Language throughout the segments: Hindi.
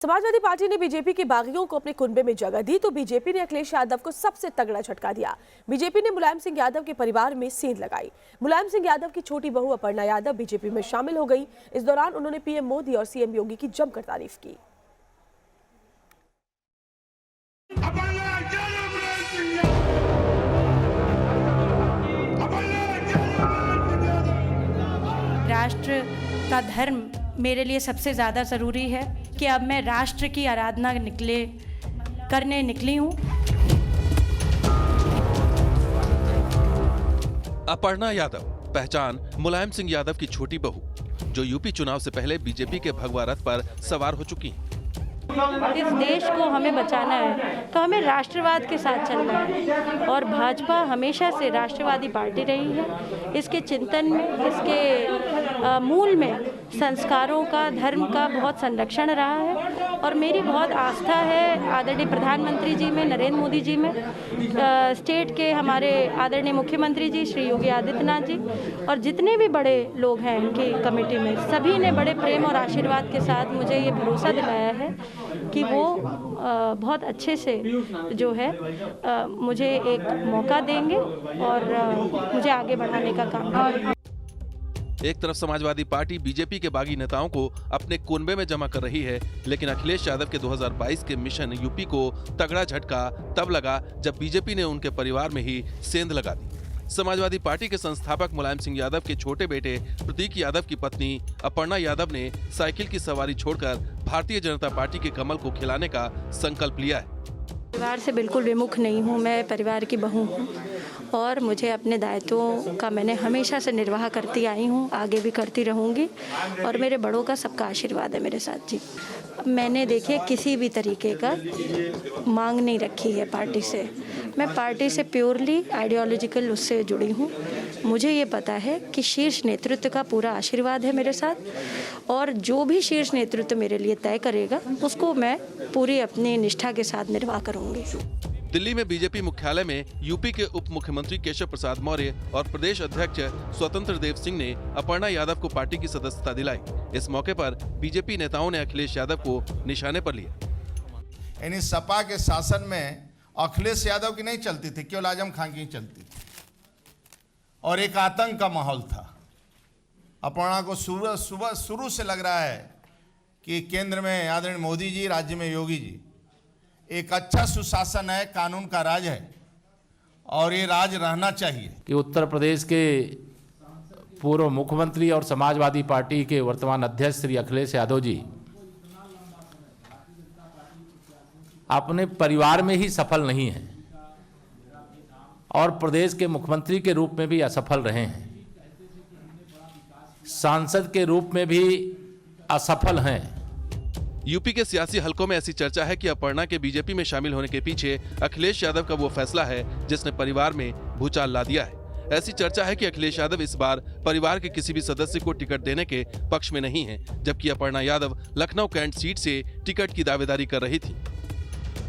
समाजवादी पार्टी ने बीजेपी के बागियों को अपने कुनबे में जगह दी तो बीजेपी ने अखिलेश यादव को सबसे तगड़ा झटका दिया। बीजेपी ने मुलायम सिंह यादव के परिवार में सेंध लगाई। मुलायम सिंह यादव की छोटी बहू अपर्णा यादव बीजेपी में शामिल हो गई। इस दौरान उन्होंने पीएम मोदी और सीएम योगी की जमकर तारीफ की। राष्ट्र का धर्म मेरे लिए सबसे ज़्यादा ज़रूरी है कि अब मैं राष्ट्र की आराधना करने निकली हूँ। अपर्णा यादव पहचान मुलायम सिंह यादव की छोटी बहू, जो यूपी चुनाव से पहले बीजेपी के भगवा रथ पर सवार हो चुकी हैं। इस देश को हमें बचाना है तो हमें राष्ट्रवाद के साथ चलना है और भाजपा हमेशा से राष्ट्रवादी पार्टी रही है। इसके चिंतन में, इसके मूल में संस्कारों का, धर्म का बहुत संरक्षण रहा है और मेरी बहुत आस्था है आदरणीय प्रधानमंत्री जी में, नरेंद्र मोदी जी में, स्टेट के हमारे आदरणीय मुख्यमंत्री जी श्री योगी आदित्यनाथ जी और जितने भी बड़े लोग हैं इनकी कमेटी में, सभी ने बड़े प्रेम और आशीर्वाद के साथ मुझे ये भरोसा दिलाया है कि वो बहुत अच्छे से जो है मुझे एक मौका देंगे और मुझे आगे बढ़ाने का काम करेंगे। एक तरफ समाजवादी पार्टी बीजेपी के बागी नेताओं को अपने कुनबे में जमा कर रही है, लेकिन अखिलेश यादव के 2022 के मिशन यूपी को तगड़ा झटका तब लगा जब बीजेपी ने उनके परिवार में ही सेंध लगा दी। समाजवादी पार्टी के संस्थापक मुलायम सिंह यादव के छोटे बेटे प्रतीक यादव की पत्नी अपर्णा यादव ने साइकिल की सवारी छोड़कर भारतीय जनता पार्टी के कमल को खिलाने का संकल्प लिया है। परिवार से बिल्कुल विमुख नहीं हूँ, मैं परिवार की बहू हूँ और मुझे अपने दायित्वों का मैंने हमेशा से निर्वाह करती आई हूँ, आगे भी करती रहूँगी और मेरे बड़ों का सबका आशीर्वाद है मेरे साथ जी। मैंने देखिए किसी भी तरीके का मांग नहीं रखी है पार्टी से, मैं पार्टी से प्योरली आइडियोलॉजिकल उससे जुड़ी हूँ। मुझे ये पता है कि शीर्ष नेतृत्व का पूरा आशीर्वाद है मेरे साथ और जो भी शीर्ष नेतृत्व मेरे लिए तय करेगा उसको मैं पूरी अपनी निष्ठा के साथ निर्वाह करूँगी। दिल्ली में बीजेपी मुख्यालय में यूपी के उप मुख्यमंत्री केशव प्रसाद मौर्य और प्रदेश अध्यक्ष स्वतंत्र देव सिंह ने अपर्णा यादव को पार्टी की सदस्यता दिलाई। इस मौके पर बीजेपी नेताओं ने अखिलेश यादव को निशाने पर लिया। यानी सपा के शासन में अखिलेश यादव की नहीं चलती थी, केवल आजम खान की चलती थी और एक आतंक का माहौल था। अपर्णा को शुरू से लग रहा है कि केंद्र में आदरणीय मोदी जी, राज्य में योगी जी, एक अच्छा सुशासन है, कानून का राज है और ये राज रहना चाहिए। कि उत्तर प्रदेश के पूर्व मुख्यमंत्री और समाजवादी पार्टी के वर्तमान अध्यक्ष श्री अखिलेश यादव जी अपने परिवार में ही सफल नहीं हैं और प्रदेश के मुख्यमंत्री के रूप में भी असफल रहे हैं, सांसद के रूप में भी असफल हैं। यूपी के सियासी हलकों में ऐसी चर्चा है कि अपर्णा के बीजेपी में शामिल होने के पीछे अखिलेश यादव का वो फैसला है जिसने परिवार में भूचाल ला दिया है। ऐसी चर्चा है कि अखिलेश यादव इस बार परिवार के किसी भी सदस्य को टिकट देने के पक्ष में नहीं है, जबकि अपर्णा यादव लखनऊ कैंट सीट से टिकट की दावेदारी कर रही थी।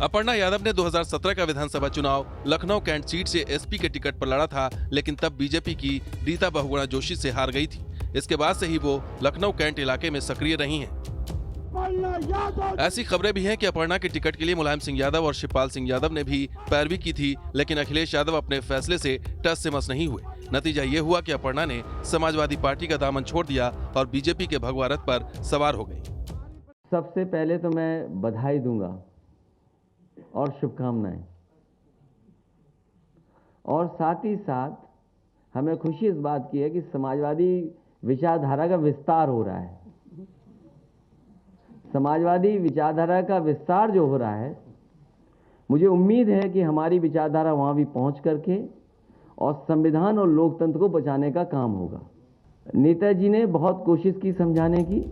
अपर्णा यादव ने 2017 का विधानसभा चुनाव लखनऊ कैंट सीट से एसपी के टिकट पर लड़ा था, लेकिन तब बीजेपी की रीता बहुगुणा जोशी से हार गई थी। इसके बाद से ही वो लखनऊ कैंट इलाके में सक्रिय रही हैं। ऐसी खबरें भी हैं कि अपर्णा के टिकट के लिए मुलायम सिंह यादव और शिवपाल सिंह यादव ने भी पैरवी की थी, लेकिन अखिलेश यादव अपने फैसले से टस से मस नहीं हुए। नतीजा ये हुआ कि अपर्णा ने समाजवादी पार्टी का दामन छोड़ दिया और बीजेपी के भगवा रथ पर सवार हो गई। सबसे पहले तो मैं बधाई दूंगा और शुभकामनाएं, और साथ ही साथ हमें खुशी इस बात की है कि समाजवादी विचारधारा का विस्तार हो रहा है। समाजवादी विचारधारा का विस्तार जो हो रहा है, मुझे उम्मीद है कि हमारी विचारधारा वहाँ भी पहुँच करके और संविधान और लोकतंत्र को बचाने का काम होगा। नेताजी ने बहुत कोशिश की समझाने की।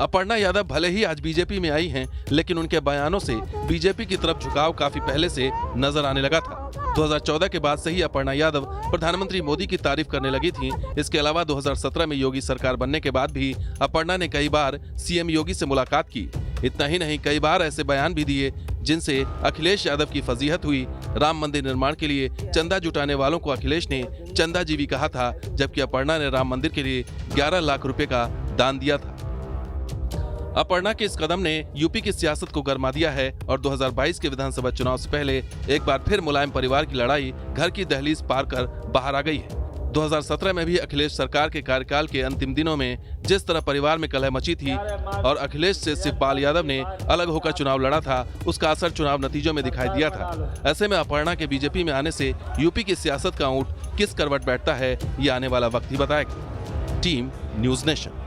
अपर्णा यादव भले ही आज बीजेपी में आई हैं, लेकिन उनके बयानों से बीजेपी की तरफ झुकाव काफी पहले से नजर आने लगा था। 2014 के बाद से ही अपर्णा यादव प्रधानमंत्री मोदी की तारीफ करने लगी थी। इसके अलावा 2017 में योगी सरकार बनने के बाद भी अपर्णा ने कई बार सीएम योगी से मुलाकात की। इतना ही नहीं, कई बार ऐसे बयान भी दिए जिनसे अखिलेश यादव की फजीहत हुई। राम मंदिर निर्माण के लिए चंदा जुटाने वालों को अखिलेश ने चंदाजीवी कहा था, जबकि अपर्णा ने राम मंदिर के लिए 11 लाख रुपए का दान दिया था। अपर्णा के इस कदम ने यूपी की सियासत को गरमा दिया है और 2022 के विधानसभा चुनाव से पहले एक बार फिर मुलायम परिवार की लड़ाई घर की दहलीज पार कर बाहर आ गई है। 2017 में भी अखिलेश सरकार के कार्यकाल के अंतिम दिनों में जिस तरह परिवार में कलह मची थी और अखिलेश से शिवपाल यादव ने अलग होकर चुनाव लड़ा था, उसका असर चुनाव नतीजों में दिखाई दिया था। ऐसे में अपर्णा के बीजेपी में आने से यूपी की सियासत का ऊंट किस करवट बैठता है, ये आने वाला वक्त ही बताएगा। Team news nation.